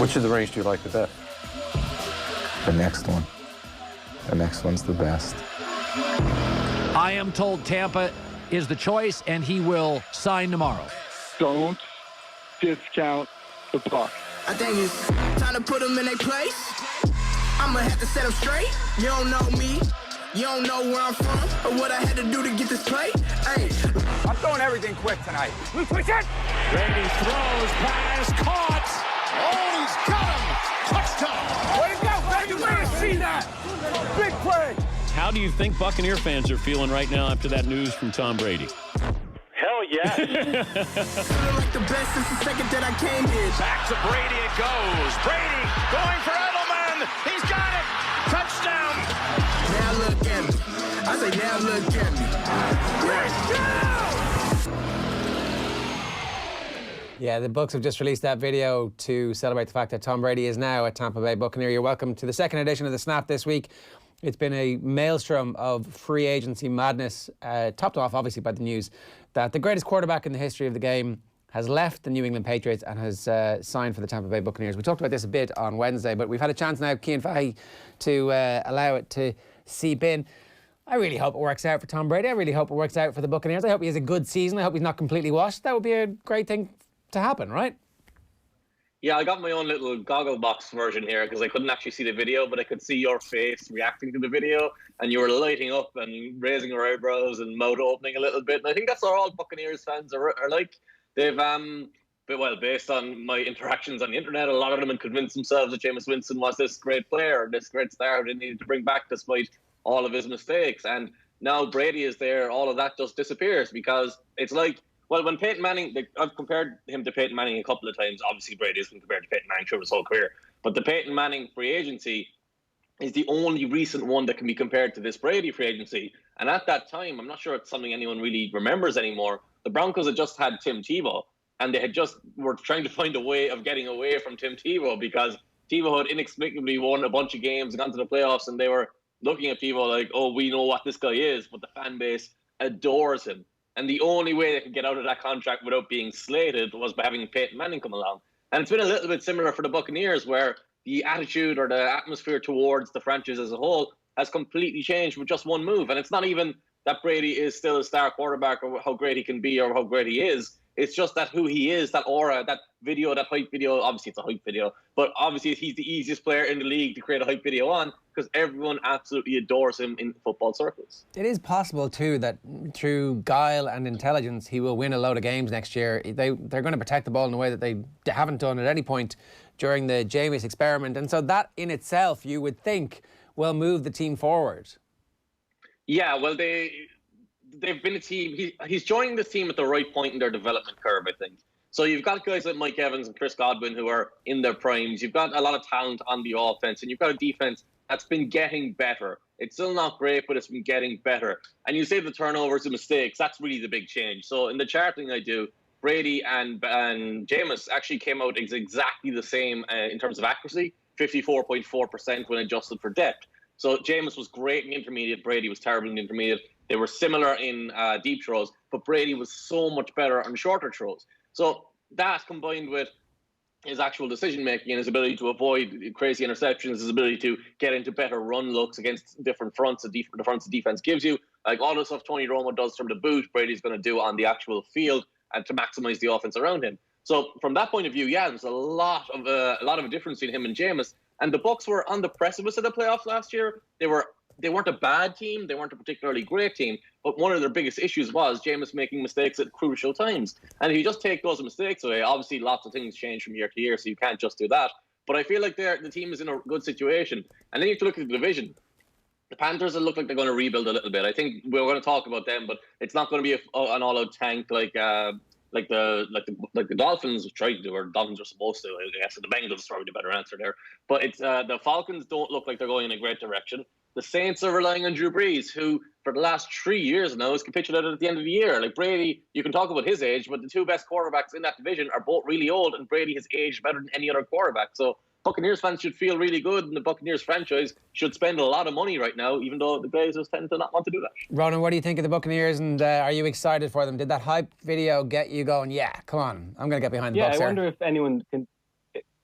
Which of the range do you like the best? The next one. The next one's the best. I am told Tampa is the choice, and he will sign tomorrow. Don't discount the Bucs. I think it's time to put them in their place. I'ma have to set them straight. You don't know me. You don't know where I'm from or what I had to do to get this play. Hey, I'm throwing everything quick tonight. We push it. Brady throws, pass, caught. Oh, he's got him. Touchdown. Way to go, Brady. Way to see that. Big play. How do you think Buccaneer fans are feeling right now after that news from Tom Brady? Hell yeah. feeling like the best since the second that I came here. Back to Brady it goes. Brady going for Edelman. He's got it. Touchdown. Now look at me. I say now look at me. Yeah, the Bucs have just released that video to celebrate the fact that Tom Brady is now a Tampa Bay Buccaneer. You're welcome to the second edition of The Snap this week. It's been a maelstrom of free agency madness, topped off obviously by the news that the greatest quarterback in the history of the game has left the New England Patriots and has signed for the Tampa Bay Buccaneers. We talked about this a bit on Wednesday, but we've had a chance now, Cian Fahey, to allow it to seep in. I really hope it works out for Tom Brady. I really hope it works out for the Buccaneers. I hope he has a good season. I hope he's not completely washed. That would be a great thing to happen, right? Yeah, I got my own little goggle box version here because I couldn't actually see the video, but I could see your face reacting to the video, and you were lighting up and raising your eyebrows and mouth opening a little bit. And I think that's what all Buccaneers fans are like. They've, based on my interactions on the internet, a lot of them had convinced themselves that Jameis Winston was this great player, this great star they needed to bring back despite all of his mistakes. And now Brady is there, all of that just disappears because it's like, well, when Peyton Manning, I've compared him to Peyton Manning a couple of times. Obviously, Brady has been compared to Peyton Manning through his whole career. But the Peyton Manning free agency is the only recent one that can be compared to this Brady free agency. And at that time, I'm not sure it's something anyone really remembers anymore, the Broncos had just had Tim Tebow, and they were trying to find a way of getting away from Tim Tebow because Tebow had inexplicably won a bunch of games and gone to the playoffs, and they were looking at Tebow like, oh, we know what this guy is, but the fan base adores him. And the only way they could get out of that contract without being slated was by having Peyton Manning come along. And it's been a little bit similar for the Buccaneers, where the attitude or the atmosphere towards the franchise as a whole has completely changed with just one move. And it's not even that Brady is still a star quarterback or how great he can be or how great he is. It's just that who he is, that aura, that video, that hype video. Obviously, it's a hype video, but obviously he's the easiest player in the league to create a hype video on because everyone absolutely adores him in football circles. It is possible, too, that through guile and intelligence, he will win a load of games next year. They're going to protect the ball in a way that they haven't done at any point during the Jameis experiment. And so that in itself, you would think, will move the team forward. Yeah, well, they've been a team. He's joining this team at the right point in their development curve, I think. So you've got guys like Mike Evans and Chris Godwin who are in their primes. You've got a lot of talent on the offense, and you've got a defense that's been getting better. It's still not great, but it's been getting better. And you say the turnovers and mistakes, that's really the big change. So in the charting I do, Brady and Jameis actually came out exactly the same in terms of accuracy, 54.4% when adjusted for depth. So Jameis was great in intermediate, Brady was terrible in intermediate. They were similar in deep throws, but Brady was so much better on shorter throws. So that combined with his actual decision-making and his ability to avoid crazy interceptions, his ability to get into better run looks against different fronts that the fronts the defense gives you, like all the stuff Tony Romo does from the boot, Brady's going to do on the actual field and to maximize the offense around him. So from that point of view, yeah, there's a lot of a difference between him and Jameis. And the Bucs were on the precipice of the playoffs last year. They weren't a bad team. They weren't a particularly great team. But one of their biggest issues was Jameis making mistakes at crucial times. And if you just take those mistakes away, obviously lots of things change from year to year, so you can't just do that. But I feel like the team is in a good situation. And then you have to look at the division. The Panthers look like they're going to rebuild a little bit. I think we're going to talk about them, but it's not going to be an all-out tank like the Dolphins tried to do, or Dolphins are supposed to. I guess the Bengals is probably the better answer there. But it's the Falcons don't look like they're going in a great direction. The Saints are relying on Drew Brees, who for the last 3 years now has capitulated at the end of the year. Like Brady, you can talk about his age, but the two best quarterbacks in that division are both really old, and Brady has aged better than any other quarterback. So Buccaneers fans should feel really good, and the Buccaneers franchise should spend a lot of money right now, even though the Glazers tend to not want to do that. Ronan, what do you think of the Buccaneers, and are you excited for them? Did that hype video get you going, yeah, come on, I'm going to get behind the Bucs I wonder if anyone can...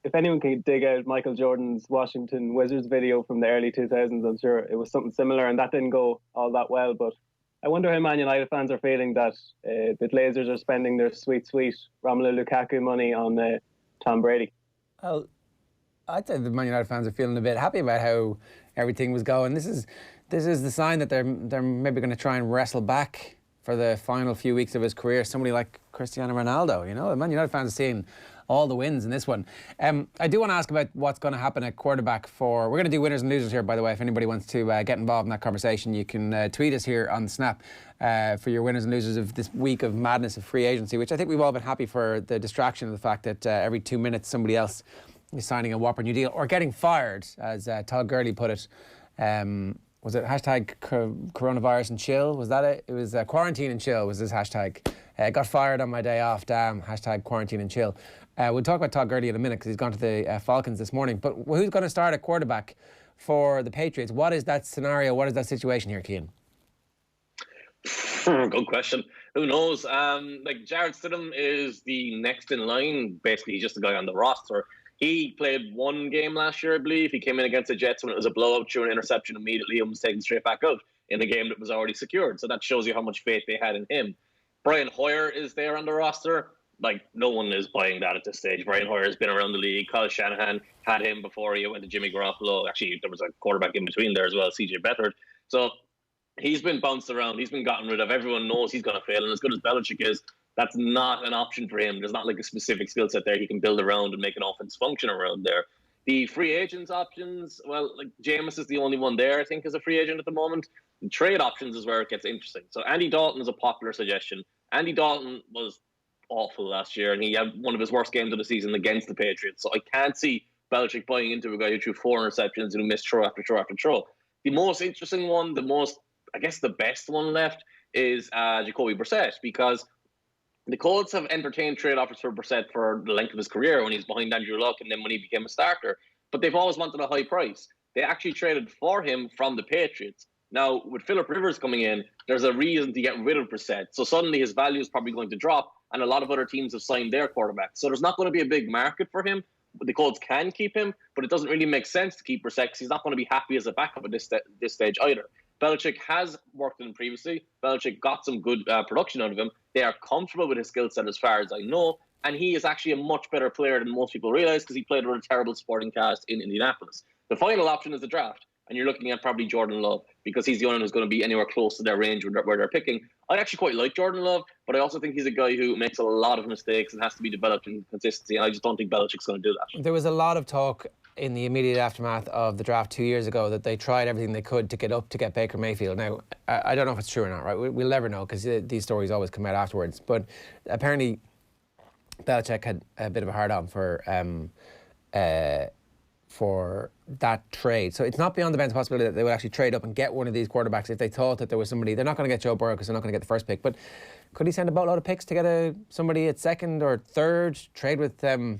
if anyone can dig out Michael Jordan's Washington Wizards video from the early 2000s, I'm sure it was something similar, and that didn't go all that well. But I wonder how Man United fans are feeling that the Glazers are spending their sweet Romelu Lukaku money on Tom Brady. Well, I'd say the Man United fans are feeling a bit happy about how everything was going. This is the sign that they're maybe going to try and wrestle back for the final few weeks of his career. Somebody like Cristiano Ronaldo, you know, the Man United fans are seeing all the wins in this one. I do want to ask about what's going to happen at quarterback for... We're going to do winners and losers here, by the way. If anybody wants to get involved in that conversation, you can tweet us here on Snap for your winners and losers of this week of madness of free agency, which I think we've all been happy for the distraction of the fact that every 2 minutes somebody else is signing a whopper new deal or getting fired, as Todd Gurley put it. Was it hashtag coronavirus and chill? Was that it? It was quarantine and chill was his hashtag. Got fired on my day off, damn, hashtag quarantine and chill. We'll talk about Todd Gurley in a minute because he's gone to the Falcons this morning. But who's going to start at quarterback for the Patriots? What is that scenario? What is that situation here, Cian? Good question. Who knows? Like Jarrett Stidham is the next in line. Basically, he's just a guy on the roster. He played one game last year, I believe. He came in against the Jets when it was a blowout, threw an interception immediately and was taken straight back out in a game that was already secured. So that shows you how much faith they had in him. Brian Hoyer is there on the roster. Like, no one is buying that at this stage. Brian Hoyer has been around the league. Kyle Shanahan had him before he went to Jimmy Garoppolo. Actually, there was a quarterback in between there as well, CJ Beathard. So he's been bounced around. He's been gotten rid of. Everyone knows he's going to fail. And as good as Belichick is, that's not an option for him. There's not like a specific skill set there he can build around and make an offense function around there. The free agents options, well, like Jameis is the only one there, I think, as a free agent at the moment. The trade options is where it gets interesting. So Andy Dalton is a popular suggestion. Andy Dalton was awful last year, and he had one of his worst games of the season against the Patriots. So I can't see Belichick buying into a guy who threw 4 interceptions and who missed throw after throw after throw. The most interesting one, the best one left is Jacoby Brissett, because the Colts have entertained trade offers for Brissett for the length of his career when he's behind Andrew Luck and then when he became a starter. But they've always wanted a high price. They actually traded for him from the Patriots. Now, with Phillip Rivers coming in, there's a reason to get rid of Brissett. So suddenly his value is probably going to drop, and a lot of other teams have signed their quarterbacks. So there's not going to be a big market for him. The Colts can keep him, but it doesn't really make sense to keep Brissett because he's not going to be happy as a backup at this stage either. Belichick has worked with him previously. Belichick got some good production out of him. They are comfortable with his skill set as far as I know. And he is actually a much better player than most people realize because he played with a terrible supporting cast in Indianapolis. The final option is the draft. And you're looking at probably Jordan Love because he's the only one who's going to be anywhere close to their range where they're picking. I actually quite like Jordan Love, but I also think he's a guy who makes a lot of mistakes and has to be developed in consistency. And I just don't think Belichick's going to do that. There was a lot of talk in the immediate aftermath of the draft 2 years ago that they tried everything they could to get up to get Baker Mayfield. Now, I don't know if it's true or not, right? We'll never know because these stories always come out afterwards. But apparently, Belichick had a bit of a hard-on for that trade. So it's not beyond the bounds possibility that they would actually trade up and get one of these quarterbacks if they thought that there was somebody. They're not going to get Joe Burrow because they're not going to get the first pick. But could he send a boatload of picks to get somebody at second or third, trade with the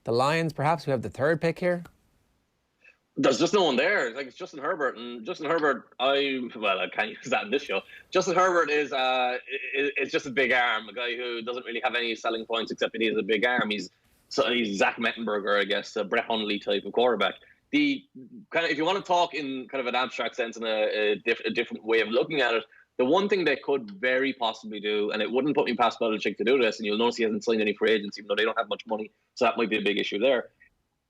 Lions perhaps, who have the third pick here? There's just no one there. Like, it's Justin Herbert, and Justin Herbert, I can't use that in this show. Justin Herbert is just a big arm, a guy who doesn't really have any selling points except that he has a big arm. He's Zach Mettenberger, I guess, a Brett Hundley type of quarterback. If you want to talk in kind of an abstract sense and a different way of looking at it, the one thing they could very possibly do, and it wouldn't put me past Belichick to do this, and you'll notice he hasn't signed any free agents, even though they don't have much money, so that might be a big issue there.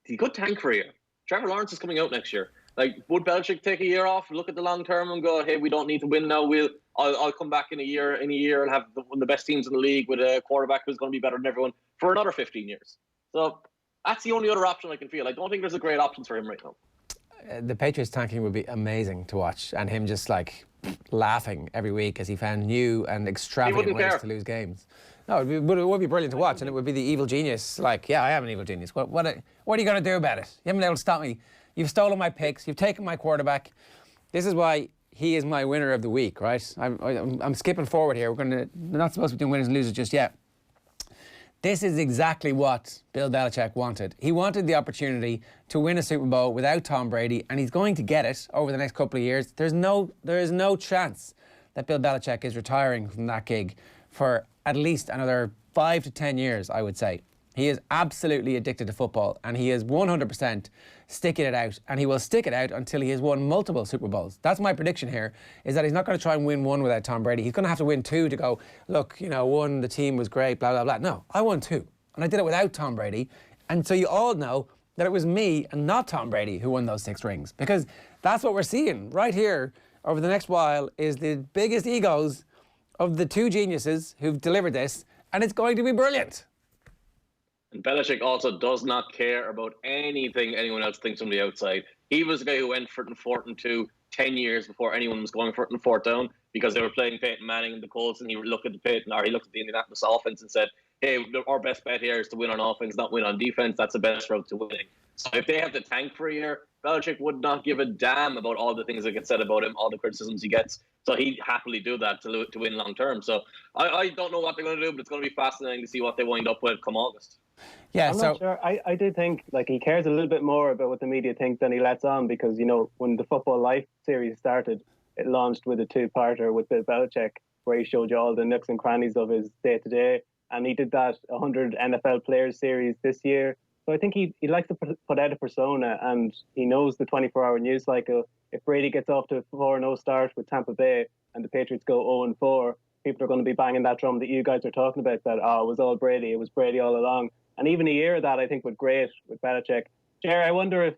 He could tank for a year. Trevor Lawrence is coming out next year. Like, would Belichick take a year off, look at the long term, and go, "Hey, we don't need to win now. I'll come back in a year and have one of the best teams in the league with a quarterback who's going to be better than everyone for another 15 years." So that's the only other option I can feel. I don't think there's a great options for him right now. The Patriots tanking would be amazing to watch, and him just like laughing every week as he found new and extravagant ways to lose games. No, it would be brilliant to watch, and it would be the evil genius. Like, yeah, I am an evil genius. What are you going to do about it? You haven't been able to stop me. You've stolen my picks. You've taken my quarterback. This is why he is my winner of the week, right? I'm skipping forward here. We're not supposed to be doing winners and losers just yet. This is exactly what Bill Belichick wanted. He wanted the opportunity to win a Super Bowl without Tom Brady, and he's going to get it over the next couple of years. There is no chance that Bill Belichick is retiring from that gig for at least another 5 to 10 years, I would say. He is absolutely addicted to football, and he is 100% sticking it out, and he will stick it out until he has won multiple Super Bowls. That's my prediction here, is that he's not going to try and win one without Tom Brady. He's going to have to win two to go, look, one, the team was great, blah, blah, blah. No, I won two, and I did it without Tom Brady. And so you all know that it was me and not Tom Brady who won those 6 rings, because that's what we're seeing right here over the next while is the biggest egos of the two geniuses who've delivered this, and it's going to be brilliant. And Belichick also does not care about anything anyone else thinks from the outside. He was the guy who went for it in 4th and 2 10 years before anyone was going for it in 4th down, because they were playing Peyton Manning and the Colts, and he looked at the Indianapolis offense and said, hey, our best bet here is to win on offense, not win on defense. That's the best route to winning. So if they have to tank for a year, Belichick would not give a damn about all the things that get said about him, all the criticisms he gets. So he'd happily do that to win long term. So I don't know what they're going to do, but it's going to be fascinating to see what they wind up with come August. Yeah, I'm not sure. I do think he cares a little bit more about what the media think than he lets on, because when the Football Life series started, it launched with a 2-parter with Bill Belichick where he showed you all the nooks and crannies of his day to day, and he did that 100 NFL players series this year. So I think he likes to put out a persona, and he knows the 24-hour news cycle. If Brady gets off to a 4-0 start with Tampa Bay and the Patriots go 0-4, people are going to be banging that drum that you guys are talking about, that, it was all Brady. It was Brady all along. And even a year of that, I think, would great with Belichick. Ger, I wonder if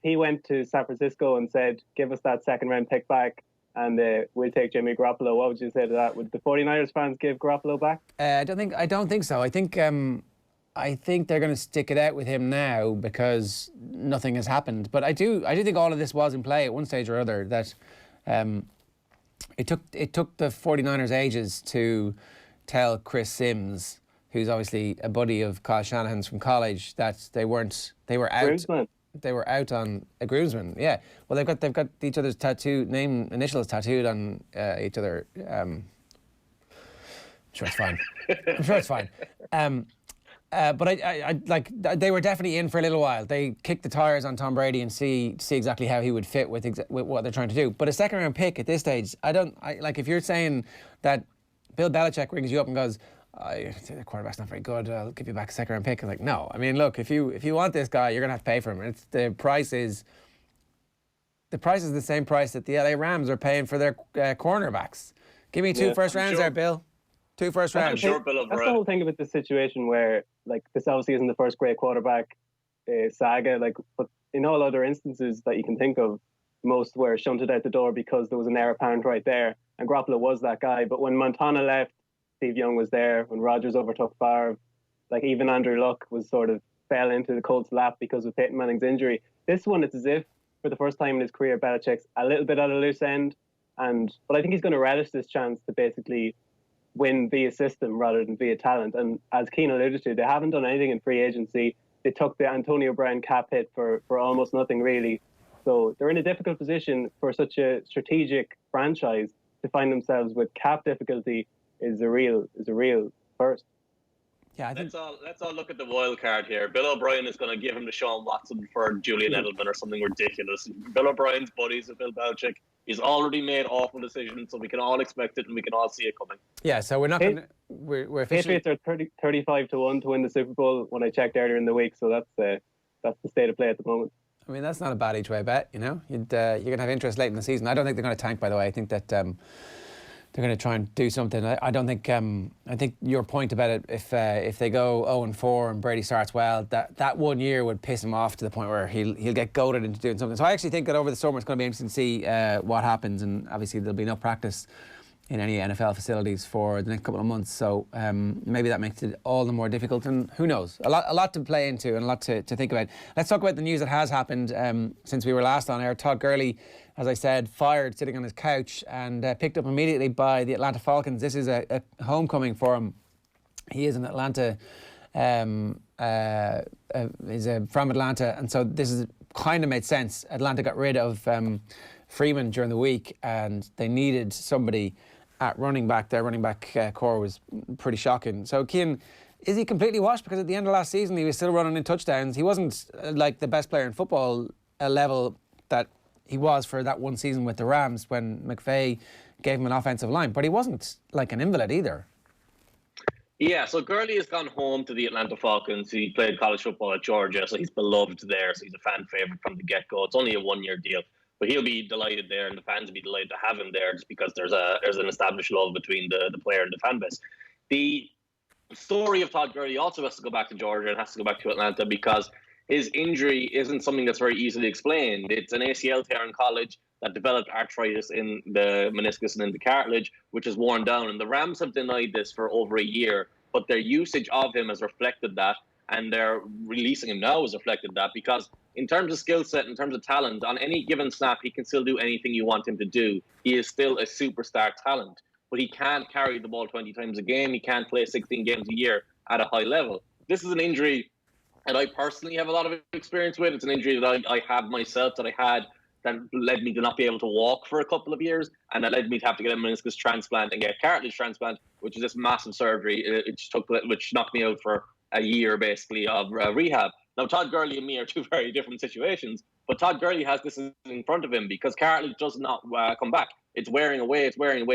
he went to San Francisco and said, give us that 2nd-round pick back and we'll take Jimmy Garoppolo. What would you say to that? Would the 49ers fans give Garoppolo back? I don't think so. I think they're going to stick it out with him now because nothing has happened. But I do think all of this was in play at one stage or other. That it took the 49ers ages to tell Chris Sims, who's obviously a buddy of Kyle Shanahan's from college, that they were out. Groomsman. They were out on a groomsman. Yeah. Well, they've got each other's initials tattooed on each other. I'm sure it's fine. But I they were definitely in for a little while. They kicked the tires on Tom Brady and see exactly how he would fit with what they're trying to do. But a 2nd-round pick at this stage, if you're saying that Bill Belichick rings you up and goes, the quarterback's not very good, I'll give you back a 2nd-round pick. I'm like, no. I mean, look, if you want this guy, you're going to have to pay for him. The price is the same price that the LA Rams are paying for their cornerbacks. Give me 2 first rounds there, Bill. 2 first rounds. Sure, that's the whole thing about this situation where, this obviously isn't the first great quarterback saga, but in all other instances that you can think of, most were shunted out the door because there was an heir apparent right there, and Garoppolo was that guy. But when Montana left, Steve Young was there. When Rodgers overtook Favre, even Andrew Luck was sort of fell into the Colts' lap because of Peyton Manning's injury. This one, it's as if for the first time in his career, Belichick's a little bit at a loose end, but I think he's going to relish this chance to basically win via system rather than via talent. And as Cian alluded to, they haven't done anything in free agency. They took the Antonio Brown cap hit for almost nothing, really. So they're in a difficult position for such a strategic franchise to find themselves with cap difficulty is a real first. Yeah, I think let's all look at the wild card here. Bill O'Brien is going to give him to Sean Watson for Julian Edelman or something ridiculous. Bill O'Brien's buddies with Bill Belichick. He's already made awful decisions, so we can all expect it and we can all see it coming. Yeah, so we're not going to... We're officially... Patriots are 35-1 to win the Super Bowl when I checked earlier in the week, so that's the state of play at the moment. I mean, that's not a bad each way bet, You're going to have interest late in the season. I don't think they're going to tank, by the way. I think that... they're going to try and do something. I don't think. I think your point about it, if they go 0-4 and Brady starts well, that 1 year would piss him off to the point where he'll get goaded into doing something. So I actually think that over the summer it's going to be interesting to see what happens, and obviously there'll be no practice in any NFL facilities for the next couple of months. So maybe that makes it all the more difficult. And who knows? A lot to play into and a lot to think about. Let's talk about the news that has happened since we were last on air. Todd Gurley, as I said, fired sitting on his couch and picked up immediately by the Atlanta Falcons. This is a homecoming for him. He is in Atlanta. He's from Atlanta, and so this is kind of made sense. Atlanta got rid of Freeman during the week, and they needed somebody at running back. Their running back core was pretty shocking. So, Cian, is he completely washed? Because at the end of last season, he was still running in touchdowns. He wasn't like the best player in football level that he was for that one season with the Rams when McVay gave him an offensive line. But he wasn't like an invalid either. Yeah, so Gurley has gone home to the Atlanta Falcons. He played college football at Georgia, so he's beloved there. So he's a fan favorite from the get-go. It's only a one-year deal, but he'll be delighted there, and the fans will be delighted to have him there just because there's an established love between the player and the fan base. The story of Todd Gurley also has to go back to Georgia and has to go back to Atlanta because his injury isn't something that's very easily explained. It's an ACL tear in college that developed arthritis in the meniscus and in the cartilage, which is worn down. And the Rams have denied this for over a year, but their usage of him has reflected that, and their releasing him now has reflected that because in terms of skill set, in terms of talent, on any given snap, he can still do anything you want him to do. He is still a superstar talent, but he can't carry the ball 20 times a game. He can't play 16 games a year at a high level. This is an injury that I personally have a lot of experience with. It's an injury that I have myself, that I had, that led me to not be able to walk for a couple of years, and that led me to have to get a meniscus transplant and get cartilage transplant, which is this massive surgery which knocked me out for a year, basically, of rehab. Now, Todd Gurley and me are two very different situations, but Todd Gurley has this in front of him because cartilage does not come back. It's wearing away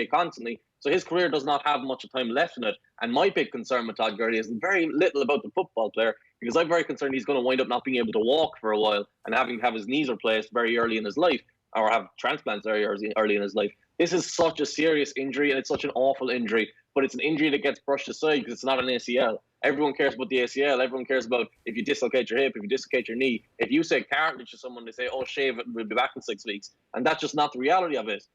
constantly. So his career does not have much time left in it. And my big concern with Todd Gurley is very little about the football player, because I'm very concerned he's going to wind up not being able to walk for a while and having to have his knees replaced very early in his life, or have transplants very early in his life. This is such a serious injury, and it's such an awful injury, but it's an injury that gets brushed aside because it's not an ACL. Everyone cares about the ACL. Everyone cares about if you dislocate your hip, if you dislocate your knee. If you say cartilage to someone, they say, oh, shave it, we'll be back in 6 weeks. And that's just not the reality of this.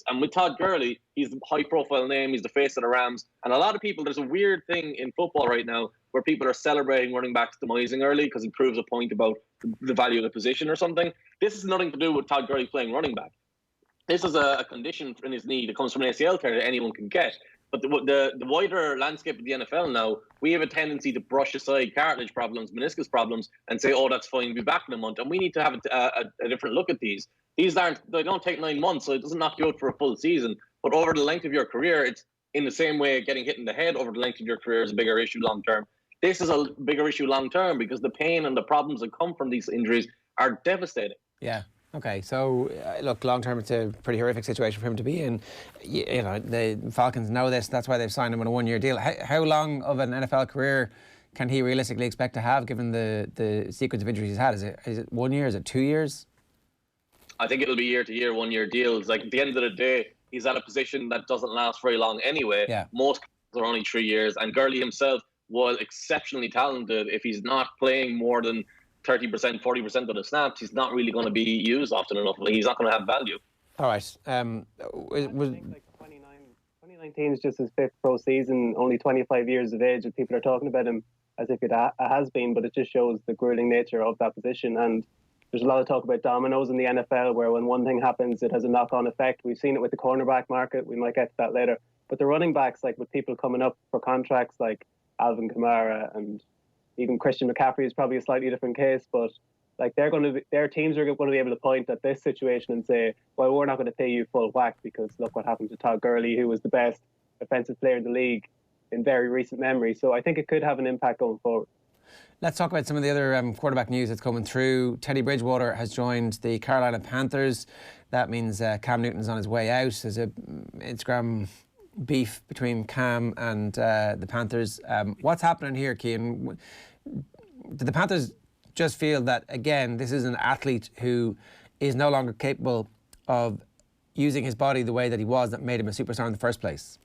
And with Todd Gurley, he's the high-profile name. He's the face of the Rams. And a lot of people, there's a weird thing in football right now where people are celebrating running backs demising early because he proves a point about the value of the position or something. This has nothing to do with Todd Gurley playing running back. This is a condition in his knee that comes from an ACL tear that anyone can get. But the wider landscape of the NFL now, we have a tendency to brush aside cartilage problems, meniscus problems, and say, oh, that's fine, be back in a month. And we need to have a different look at these. They don't take 9 months, so it doesn't knock you out for a full season. But over the length of your career, it's in the same way getting hit in the head over the length of your career is a bigger issue long term. This is a bigger issue long term because the pain and the problems that come from these injuries are devastating. Yeah. Okay, so look, long term, it's a pretty horrific situation for him to be in. You know, the Falcons know this. That's why they've signed him on a 1-year deal. How long of an NFL career can he realistically expect to have, given the sequence of injuries he's had? Is it 1 year? Is it 2 years? I think it'll be year to year, 1-year deals. Like at the end of the day, he's at a position that doesn't last very long anyway. Yeah. Most are only 3 years, and Gurley himself was exceptionally talented. If he's not playing more than 30%, 40% of the snaps, he's not really going to be used often enough. He's not going to have value. All right. 2019 is just his 5th pro season, only 25 years of age, and people are talking about him as if it has been, but it just shows the grueling nature of that position. And there's a lot of talk about dominoes in the NFL, where when one thing happens, it has a knock-on effect. We've seen it with the cornerback market. We might get to that later. But the running backs, like with people coming up for contracts like Alvin Kamara and even Christian McCaffrey is probably a slightly different case, but like their teams are going to be able to point at this situation and say, well, we're not going to pay you full whack because look what happened to Todd Gurley, who was the best offensive player in the league in very recent memory. So I think it could have an impact going forward. Let's talk about some of the other quarterback news that's coming through. Teddy Bridgewater has joined the Carolina Panthers. That means Cam Newton's on his way out. There's a Instagram beef between Cam and the Panthers. What's happening here, Cian? Do the Panthers just feel that, again, this is an athlete who is no longer capable of using his body the way that he was that made him a superstar in the first place?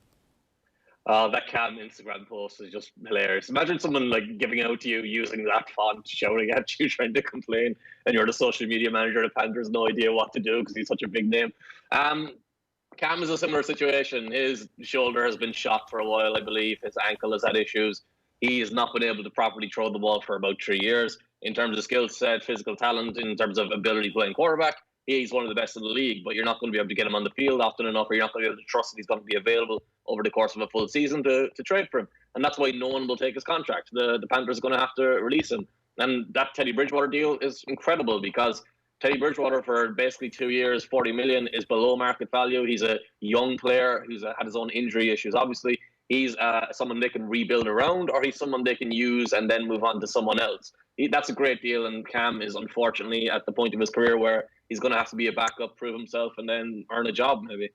That Cam Instagram post is just hilarious. Imagine someone like giving out to you using that font, shouting at you, trying to complain, and you're the social media manager at the Panthers, no idea what to do because he's such a big name. Cam is a similar situation. His shoulder has been shot for a while, I believe. His ankle has had issues. He has not been able to properly throw the ball for about 3 years. In terms of skill set, physical talent, in terms of ability playing quarterback, he's one of the best in the league, but you're not going to be able to get him on the field often enough, or you're not going to be able to trust that he's going to be available over the course of a full season to trade for him. And that's why no one will take his contract. The Panthers are going to have to release him. And that Teddy Bridgewater deal is incredible because Teddy Bridgewater for basically 2 years, $40 million is below market value. He's a young player who's had his own injury issues, obviously. He's someone they can rebuild around, or he's someone they can use and then move on to someone else. That's a great deal, and Cam is unfortunately at the point of his career where he's going to have to be a backup, prove himself, and then earn a job maybe.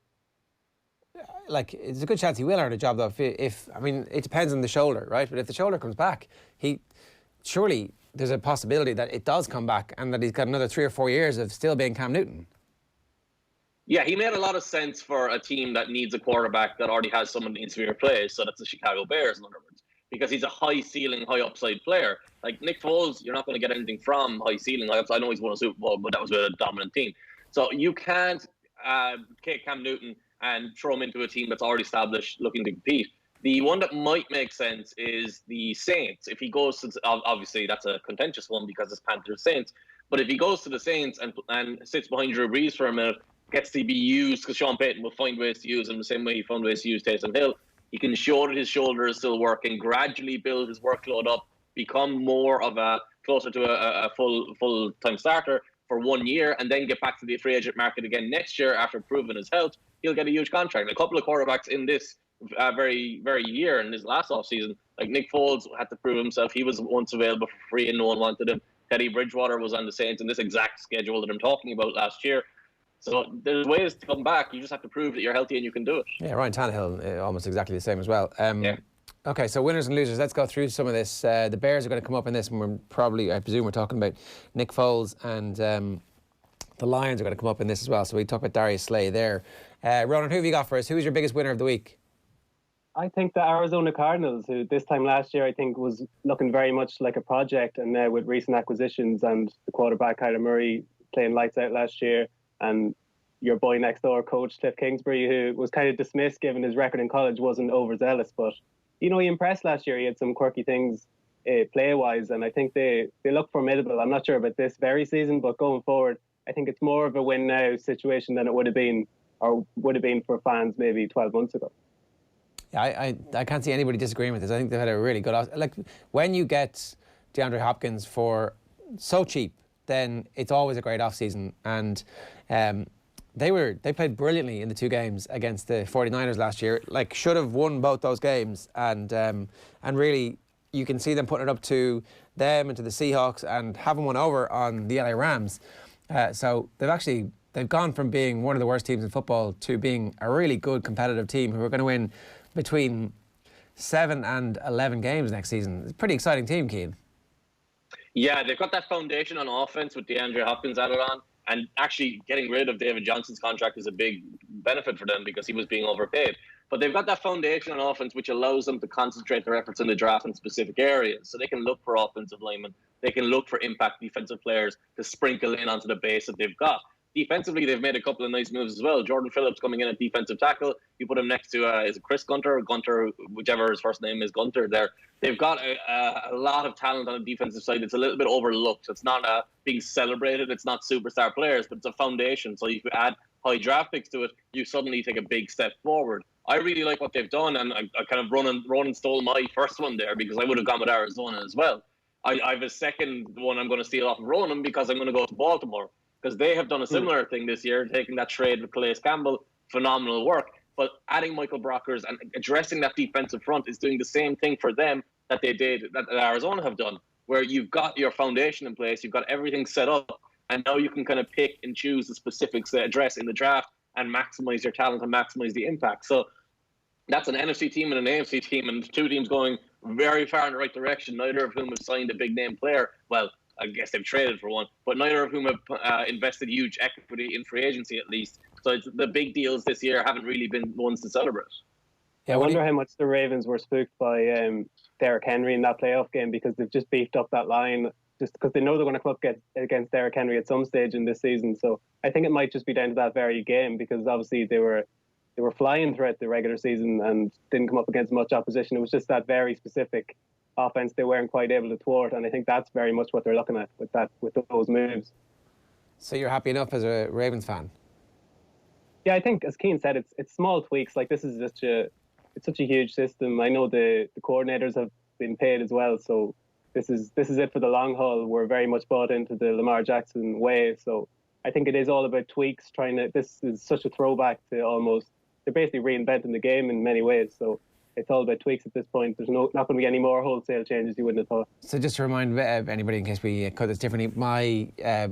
like, it's a good chance he will earn a job, though. If I mean, it depends on the shoulder, right? But if the shoulder comes back, surely there's a possibility that it does come back and that he's got another 3 or 4 years of still being Cam Newton. Yeah, he made a lot of sense for a team that needs a quarterback that already has someone that needs to be replaced. So that's the Chicago Bears, in other words, because he's a high ceiling, high upside player. Like Nick Foles, you're not going to get anything from high ceiling. I know he's won a Super Bowl, but that was with a dominant team. So you can't take Cam Newton and throw him into a team that's already established looking to compete. The one that might make sense is the Saints. If he goes to, obviously that's a contentious one because it's Panthers Saints, but if he goes to the Saints and sits behind Drew Brees for a minute, gets to be used, because Sean Payton will find ways to use him the same way he found ways to use Taysom Hill. He can show that his shoulder is still working, gradually build his workload up, become more of closer to a full-time starter for 1 year, and then get back to the free agent market again next year after proving his health. He'll get a huge contract. A couple of quarterbacks in this very, very year, in this last offseason, like Nick Foles had to prove himself. He was once available for free and no one wanted him. Teddy Bridgewater was on the Saints in this exact schedule that I'm talking about last year. So there's ways to come back. You just have to prove that you're healthy and you can do it. Yeah, Ryan Tannehill, almost exactly the same as well. Yeah. Okay, so winners and losers. Let's go through some of this. The Bears are going to come up in this, and I presume we're talking about Nick Foles, and the Lions are going to come up in this as well. So we talk about Darius Slay there. Ronan, who have you got for us? Who's your biggest winner of the week? I think the Arizona Cardinals, who this time last year I think was looking very much like a project, and now with recent acquisitions and the quarterback Kyler Murray playing lights out last year, and your boy next door, coach Cliff Kingsbury, who was kind of dismissed given his record in college, wasn't overzealous, but he impressed last year. He had some quirky things play-wise, and I think they look formidable. I'm not sure about this very season, but going forward, I think it's more of a win-now situation than it would have been for fans maybe 12 months ago. Yeah, I can't see anybody disagreeing with this. I think they've had a really good like when you get DeAndre Hopkins for so cheap, then it's always a great off-season. And they played brilliantly in the 2 games against the 49ers last year. Like, should have won both those games. And really, you can see them putting it up to them and to the Seahawks and having one over on the LA Rams. So they've gone from being one of the worst teams in football to being a really good competitive team who are going to win between 7 and 11 games next season. It's a pretty exciting team, Cian. Yeah, they've got that foundation on offense with DeAndre Hopkins added on, and actually getting rid of David Johnson's contract is a big benefit for them because he was being overpaid. But they've got that foundation on offense which allows them to concentrate their efforts in the draft in specific areas. So they can look for offensive linemen. They can look for impact defensive players to sprinkle in onto the base that they've got. Defensively, they've made a couple of nice moves as well. Jordan Phillips coming in at defensive tackle. You put him next to, is it Chris Gunter or Gunter, whichever his first name is, Gunter there. They've got a lot of talent on the defensive side. It's a little bit overlooked. It's not being celebrated. It's not superstar players, but it's a foundation. So if you add high draft picks to it, you suddenly take a big step forward. I really like what they've done, and I kind of Ronan stole my first one there because I would have gone with Arizona as well. I have a second one I'm going to steal off of Ronan because I'm going to go to Baltimore, because they have done a similar thing this year, taking that trade with Calais Campbell, phenomenal work. But adding Michael Brockers and addressing that defensive front is doing the same thing for them that Arizona have done, where you've got your foundation in place, you've got everything set up, and now you can kind of pick and choose the specifics to address in the draft and maximize your talent and maximize the impact. So that's an NFC team and an AFC team, and 2 teams going very far in the right direction, neither of whom have signed a big-name player. Well, I guess they've traded for one, but neither of whom have invested huge equity in free agency, at least. So the big deals this year haven't really been ones to celebrate. Yeah, I wonder how much the Ravens were spooked by Derrick Henry in that playoff game, because they've just beefed up that line just because they know they're going to come up against Derrick Henry at some stage in this season. So I think it might just be down to that very game, because obviously they were flying throughout the regular season and didn't come up against much opposition. It was just that very specific offense they weren't quite able to thwart, and I think that's very much what they're looking at with those moves. So you're happy enough as a Ravens fan? Yeah, I think, as Cian said, it's small tweaks. Like, this is it's such a huge system. I know the coordinators have been paid as well, so this is it for the long haul. We're very much bought into the Lamar Jackson way, so I think it is all about tweaks. This is such a throwback to almost, they're basically reinventing the game in many ways, so it's all about tweaks at this point. There's not going to be any more wholesale changes you wouldn't have thought. So just to remind anybody, in case we cut this differently, my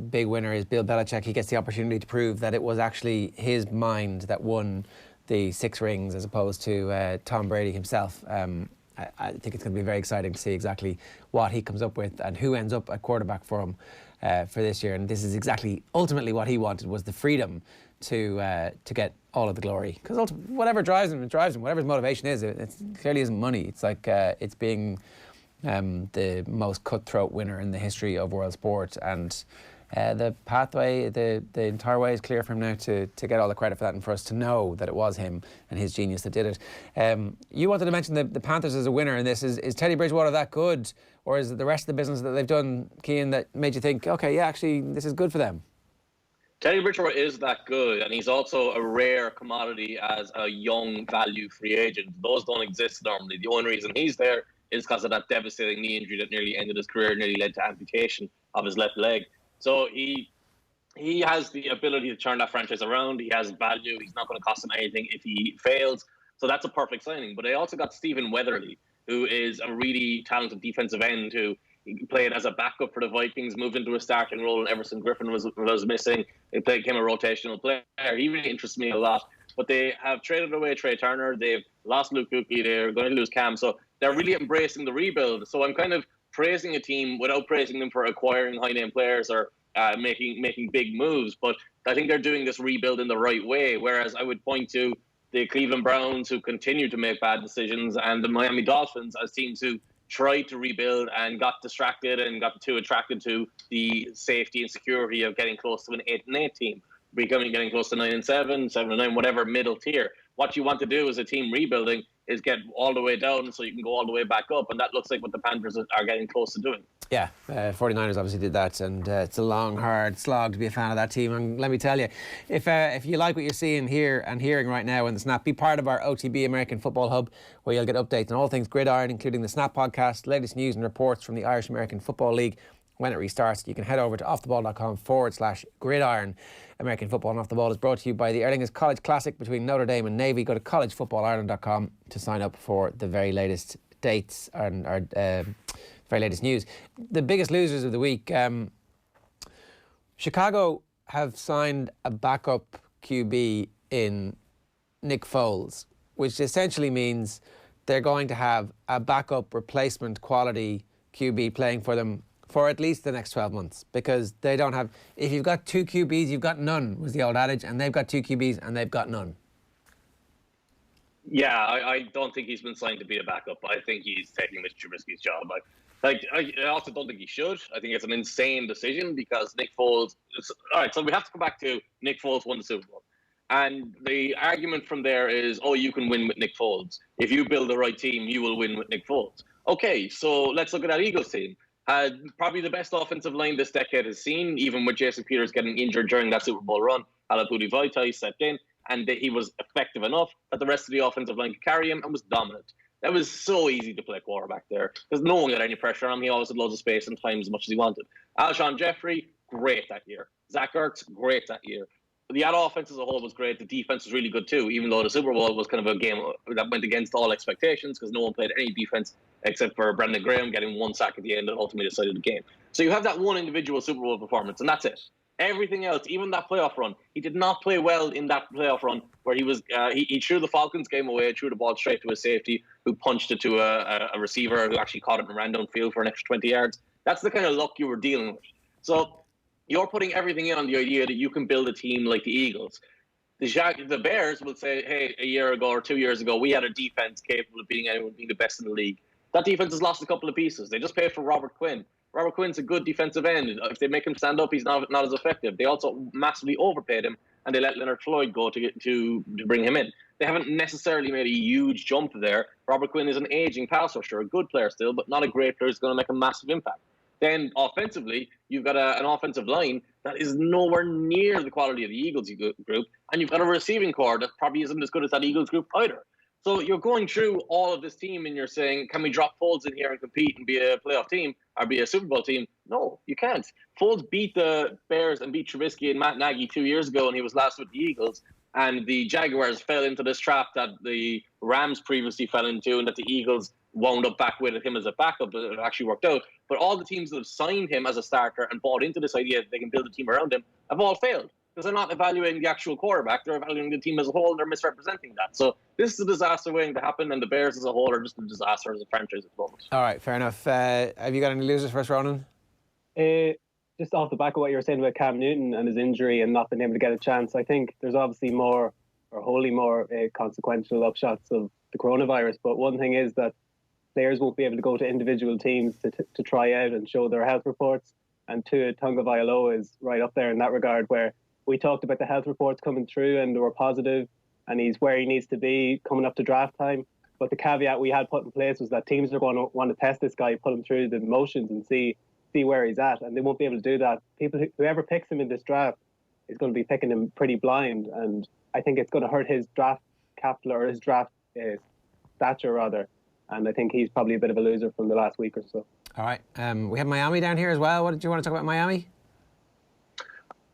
big winner is Bill Belichick. He gets the opportunity to prove that it was actually his mind that won the 6 rings as opposed to Tom Brady himself. I think it's going to be very exciting to see exactly what he comes up with and who ends up at quarterback for him for this year. And this is exactly ultimately what he wanted, was the freedom to get all of the glory. Because whatever drives him, it drives him. Whatever his motivation is, it clearly isn't money. It's like it's being the most cutthroat winner in the history of world sport. And the pathway, the entire way is clear for him now to get all the credit for that and for us to know that it was him and his genius that did it. You wanted to mention the Panthers as a winner in this. Is Teddy Bridgewater that good, or is it the rest of the business that they've done, Cian, that made you think, okay, yeah, actually, this is good for them? Teddy Bridgewater is that good, and he's also a rare commodity as a young value free agent. Those don't exist normally. The only reason he's there is because of that devastating knee injury that nearly ended his career, nearly led to amputation of his left leg. So he has the ability to turn that franchise around. He has value. He's not going to cost him anything if he fails. So that's a perfect signing. But they also got Stephen Weatherly, who is a really talented defensive end who played as a backup for the Vikings, moved into a starting role, and Everson Griffin was missing. He became a rotational player. He really interests me a lot. But they have traded away Trey Turner. They've lost Luke Kuechly. They're going to lose Cam. So they're really embracing the rebuild. So I'm kind of praising a team without praising them for acquiring high-name players or making big moves. But I think they're doing this rebuild in the right way, whereas I would point to the Cleveland Browns, who continue to make bad decisions, and the Miami Dolphins as teams who tried to rebuild and got distracted and got too attracted to the safety and security of getting close to an 8-8 team, getting close to 9-7, 7-9, whatever middle tier. What you want to do as a team rebuilding is get all the way down so you can go all the way back up, and that looks like what the Panthers are getting close to doing. Yeah, 49ers obviously did that, and it's a long, hard slog to be a fan of that team. And let me tell you, if you like what you're seeing here and hearing right now in the Snap, be part of our OTB American Football Hub, where you'll get updates on all things gridiron, including the Snap podcast, latest news and reports from the Irish American Football League. When it restarts, you can head over to offtheball.com/gridiron. American Football and Off the Ball is brought to you by the Erlingus College Classic between Notre Dame and Navy. Go to collegefootballireland.com to sign up for the very latest dates and very latest news. The biggest losers of the week. Chicago have signed a backup QB in Nick Foles, which essentially means they're going to have a backup replacement quality QB playing for them for at least the next 12 months, because they don't have... If you've got 2 QBs, you've got none, was the old adage, and they've got 2 QBs and they've got none. Yeah, I don't think he's been signed to be a backup. I think he's taking Mitch Trubisky's job. I also don't think he should. I think it's an insane decision because Nick Foles... All right, so we have to come back to Nick Foles won the Super Bowl. And the argument from there is, oh, you can win with Nick Foles. If you build the right team, you will win with Nick Foles. Okay, so let's look at that Eagles team. Probably the best offensive line this decade has seen, even with Jason Peters getting injured during that Super Bowl run. Alapudi Vaitai stepped in, and he was effective enough that the rest of the offensive line could carry him and was dominant. That was so easy to play quarterback there because no one got any pressure on him. He always had loads of space and time as much as he wanted. Alshon Jeffrey, great that year. Zach Ertz, great that year. The other offense as a whole was great. The defense was really good too, even though the Super Bowl was kind of a game that went against all expectations because no one played any defense except for Brandon Graham getting 1 sack at the end and ultimately decided the game. So you have that one individual Super Bowl performance, and that's it. Everything else, even that playoff run, he did not play well in that playoff run where he was. He threw the Falcons game away, threw the ball straight to a safety who punched it to a receiver who actually caught it and ran downfield for an extra 20 yards. That's the kind of luck you were dealing with. So you're putting everything in on the idea that you can build a team like the Eagles. The Bears will say, hey, a year ago or 2 years ago, we had a defense capable of beating anyone, being the best in the league. That defense has lost a couple of pieces. They just paid for Robert Quinn. Robert Quinn's a good defensive end. If they make him stand up, he's not as effective. They also massively overpaid him, and they let Leonard Floyd go to bring him in. They haven't necessarily made a huge jump there. Robert Quinn is an aging pass rusher, a good player still, but not a great player who's going to make a massive impact. Then offensively, you've got an offensive line that is nowhere near the quality of the Eagles group, and you've got a receiving core that probably isn't as good as that Eagles group either. So you're going through all of this team and you're saying, can we drop Foles in here and compete and be a playoff team or be a Super Bowl team? No, you can't. Foles beat the Bears and beat Trubisky and Matt Nagy 2 years ago, and he was last with the Eagles. And the Jaguars fell into this trap that the Rams previously fell into and that the Eagles wound up back with him as a backup. It actually worked out. But all the teams that have signed him as a starter and bought into this idea that they can build a team around him have all failed. because they're not evaluating the actual quarterback. They're evaluating the team as a whole, and they're misrepresenting that. So this is a disaster waiting to happen, and the Bears as a whole are just a disaster as a franchise at the moment. All right, fair enough. Have you got any losers for us, Ronan? Just off the back of what you were saying about Cam Newton and his injury and not being able to get a chance, I think there's obviously more, or wholly more, consequential upshots of the coronavirus. But one thing is that players won't be able to go to individual teams to try out and show their health reports. And Tua Tagovailoa is right up there in that regard, where we talked about the health reports coming through and they were positive, and he's where he needs to be coming up to draft time. But the caveat we had put in place was that teams are going to want to test this guy, put him through the motions and see where he's at, and they won't be able to do that. Whoever picks him in this draft is going to be picking him pretty blind, and I think it's going to hurt his draft capital, or his draft stature rather, and I think he's probably a bit of a loser from the last week or so. All right, we have Miami down here as well. What did you want to talk about Miami?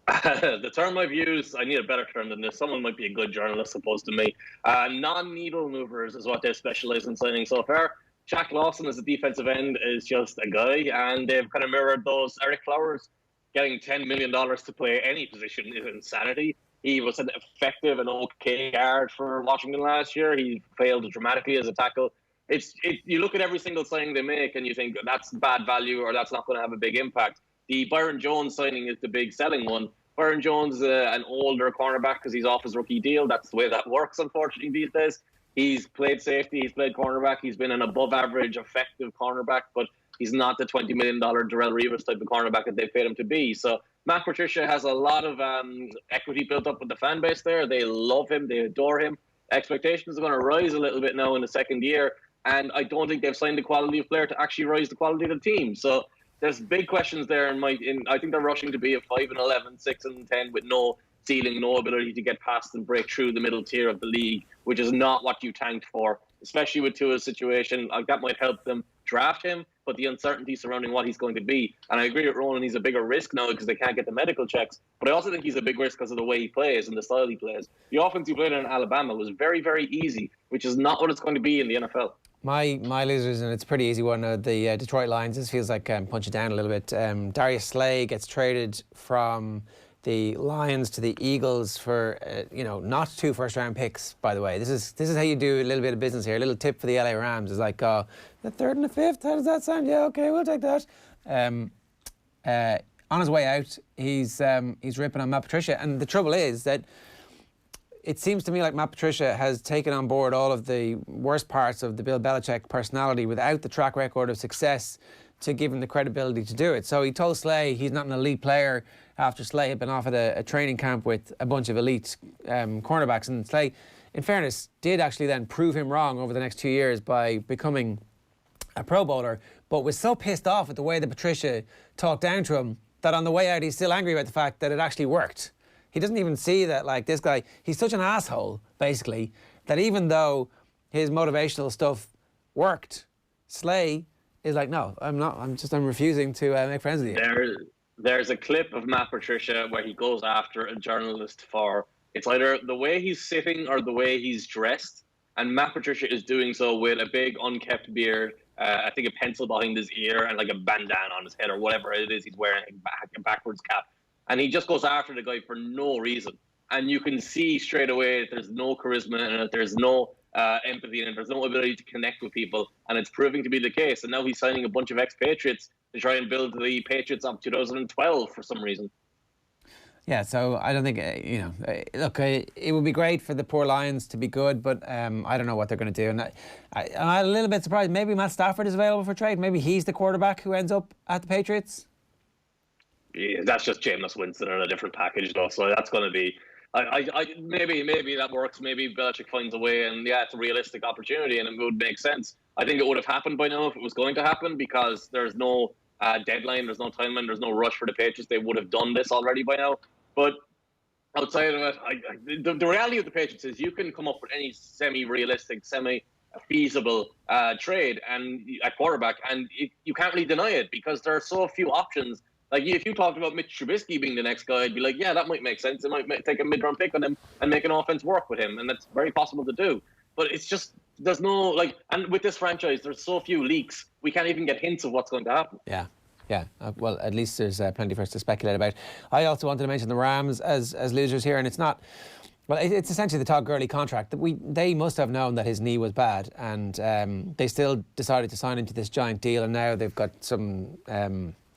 The term I've used, I need a better term than this. Someone might be a good journalist opposed to me. Non-needle movers is what they specialise in signing so far. Shaq Lawson as a defensive end is just a guy, and they've kind of mirrored those. Eric Flowers getting $10 million to play any position is insanity. He was an effective and okay guard for Washington last year. He failed dramatically as a tackle. You look at every single signing they make and you think that's bad value or that's not going to have a big impact. The Byron Jones signing is the big selling one. Byron Jones is an older cornerback because he's off his rookie deal. That's the way that works, unfortunately, these days. He's played safety, he's played cornerback, he's been an above-average, effective cornerback, but he's not the $20 million Darrelle Revis type of cornerback that they paid him to be. So Matt Patricia has a lot of equity built up with the fan base there. They love him, they adore him. Expectations are going to rise a little bit now in the second year, and I don't think they've signed the quality of player to actually rise the quality of the team. So there's big questions there. I think they're rushing to be a 5-11, 6-10 with no ceiling, no ability to get past and break through the middle tier of the league, which is not what you tanked for, especially with Tua's situation. That might help them draft him, but the uncertainty surrounding what he's going to be. And I agree with Ronan, he's a bigger risk now because they can't get the medical checks, but I also think he's a big risk because of the way he plays and the style he plays. The offense he played in Alabama was very, very easy, which is not what it's going to be in the NFL. My losers, and it's a pretty easy one, the Detroit Lions. This feels like punch it down a little bit. Darius Slay gets traded from the Lions to the Eagles for, not 2 first-round picks, by the way. This is how you do a little bit of business here. A little tip for the LA Rams is like, the 3rd and the 5th, how does that sound? Yeah, okay, we'll take that. On his way out, he's ripping on Matt Patricia. And the trouble is that it seems to me like Matt Patricia has taken on board all of the worst parts of the Bill Belichick personality without the track record of success to give him the credibility to do it. So he told Slay he's not an elite player after Slay had been offered a training camp with a bunch of elite cornerbacks. And Slay, in fairness, did actually then prove him wrong over the next 2 years by becoming a Pro Bowler, but was so pissed off at the way that Patricia talked down to him that on the way out he's still angry about the fact that it actually worked. He doesn't even see that, like, this guy, he's such an asshole, basically, that even though his motivational stuff worked, Slay is like, no, I'm not. I'm refusing to make friends with you. There's a clip of Matt Patricia where he goes after a journalist for, it's either the way he's sitting or the way he's dressed. And Matt Patricia is doing so with a big unkempt beard, I think a pencil behind his ear and like a bandana on his head or whatever it is he's wearing, a backwards cap. And he just goes after the guy for no reason. And you can see straight away that there's no charisma and there's no empathy and there's no ability to connect with people. And it's proving to be the case. And now he's signing a bunch of expatriates to try and build the Patriots of 2012 for some reason. Yeah, so I don't think, look, it would be great for the poor Lions to be good, but I don't know what they're going to do. And I'm a little bit surprised. Maybe Matt Stafford is available for trade. Maybe he's the quarterback who ends up at the Patriots. Yeah, that's just Jameis Winston in a different package, though. So that's going to be, maybe that works. Maybe Belichick finds a way, and yeah, it's a realistic opportunity, and it would make sense. I think it would have happened by now if it was going to happen, because there's no deadline, there's no timeline, there's no rush for the Patriots. They would have done this already by now. But outside of it, the reality of the Patriots is you can come up with any semi-realistic, semi-feasible trade and at quarterback, and you can't really deny it because there are so few options. Like, if you talked about Mitch Trubisky being the next guy, I'd be like, yeah, that might make sense. It might take a mid-round pick on him and make an offense work with him, and that's very possible to do. But it's just, there's no, and with this franchise, there's so few leaks, we can't even get hints of what's going to happen. Yeah, Yeah, well, at least there's plenty for us to speculate about. I also wanted to mention the Rams as losers here, and it's not. Well, it's essentially the Todd Gurley contract that they must have known that his knee was bad, and they still decided to sign into this giant deal, and now they've got some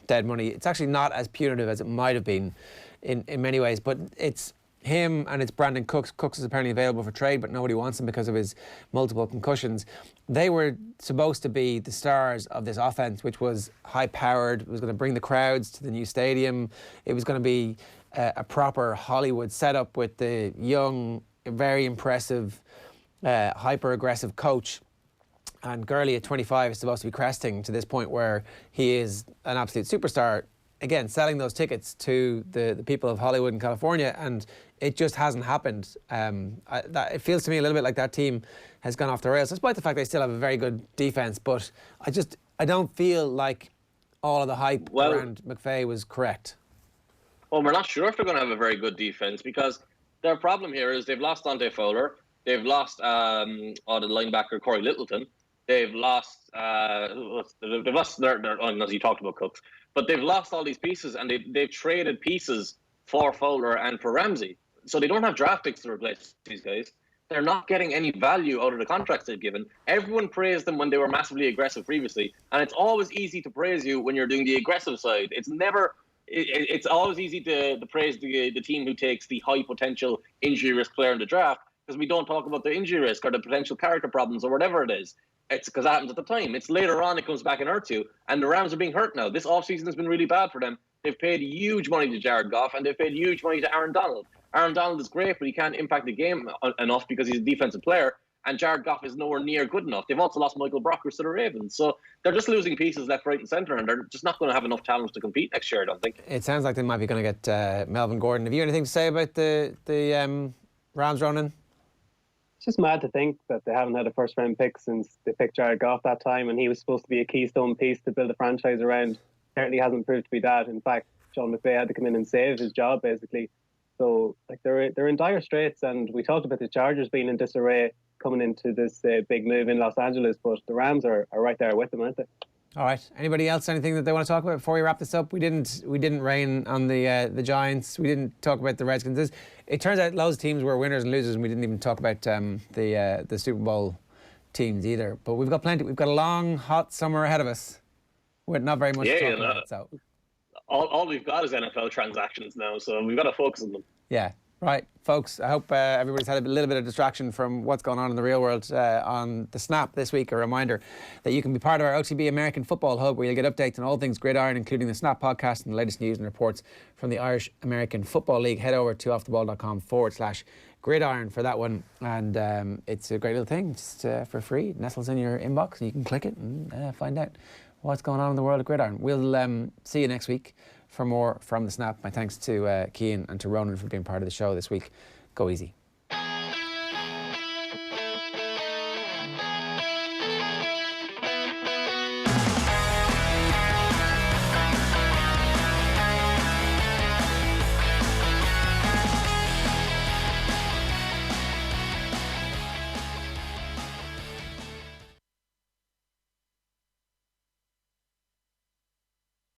dead money. It's actually not as punitive as it might have been in many ways, but it's him and it's Brandon Cooks. Cooks is apparently available for trade, but nobody wants him because of his multiple concussions. They were supposed to be the stars of this offense, which was high-powered. It was going to bring the crowds to the new stadium. It was going to be a proper Hollywood setup with the young, very impressive, hyper-aggressive coach. And Gurley at 25 is supposed to be cresting to this point where he is an absolute superstar. Again, selling those tickets to the people of Hollywood and California, and it just hasn't happened. It feels to me a little bit like that team has gone off the rails, despite the fact they still have a very good defence. But I don't feel like all of the hype around McVay was correct. Well, we're not sure if they're going to have a very good defence, because their problem here is they've lost Dante Fowler, they've lost the linebacker Corey Littleton, they've lost as you talked about Cooks. But they've lost all these pieces, and they've traded pieces for Fowler and for Ramsey. So they don't have draft picks to replace these guys. They're not getting any value out of the contracts they've given. Everyone praised them when they were massively aggressive previously. And it's always easy to praise you when you're doing the aggressive side. It's always easy to praise the team who takes the high potential injury risk player in the draft, because we don't talk about the injury risk or the potential character problems or whatever it is. It's because it happens at the time. It's later on it comes back and hurts you. And the Rams are being hurt now. This offseason has been really bad for them. They've paid huge money to Jared Goff, and they've paid huge money to Aaron Donald. Aaron Donald is great, but he can't impact the game enough because he's a defensive player. And Jared Goff is nowhere near good enough. They've also lost Michael Brockers to the Ravens. So they're just losing pieces left, right, and centre, and they're just not going to have enough talent to compete next year, I don't think. It sounds like they might be going to get Melvin Gordon. Have you anything to say about the Rams, Ronan? It's just mad to think that they haven't had a first-round pick since they picked Jared Goff that time, and he was supposed to be a keystone piece to build a franchise around. Apparently hasn't proved to be that. In fact, Sean McVay had to come in and save his job, basically. So they're in dire straits, and we talked about the Chargers being in disarray coming into this big move in Los Angeles, but the Rams are right there with them, aren't they? All right. Anybody else? Anything that they want to talk about before we wrap this up? We didn't rain on the Giants. We didn't talk about the Redskins. It turns out loads of teams were winners and losers, and we didn't even talk about the Super Bowl teams either. But we've got plenty. We've got a long, hot summer ahead of us with not very much to talk about. So all we've got is NFL transactions now, so we've got to focus on them. Yeah. Right, folks, I hope everybody's had a little bit of distraction from what's going on in the real world on the Snap this week. A reminder that you can be part of our OTB American Football Hub, where you'll get updates on all things gridiron, including the Snap podcast and the latest news and reports from the Irish American Football League. Head over to offtheball.com/gridiron for that one. And it's a great little thing, just for free. It nestles in your inbox, and you can click it and find out what's going on in the world of gridiron. We'll see you next week for more from the Snap. My thanks to Cian and to Ronan for being part of the show this week. Go easy.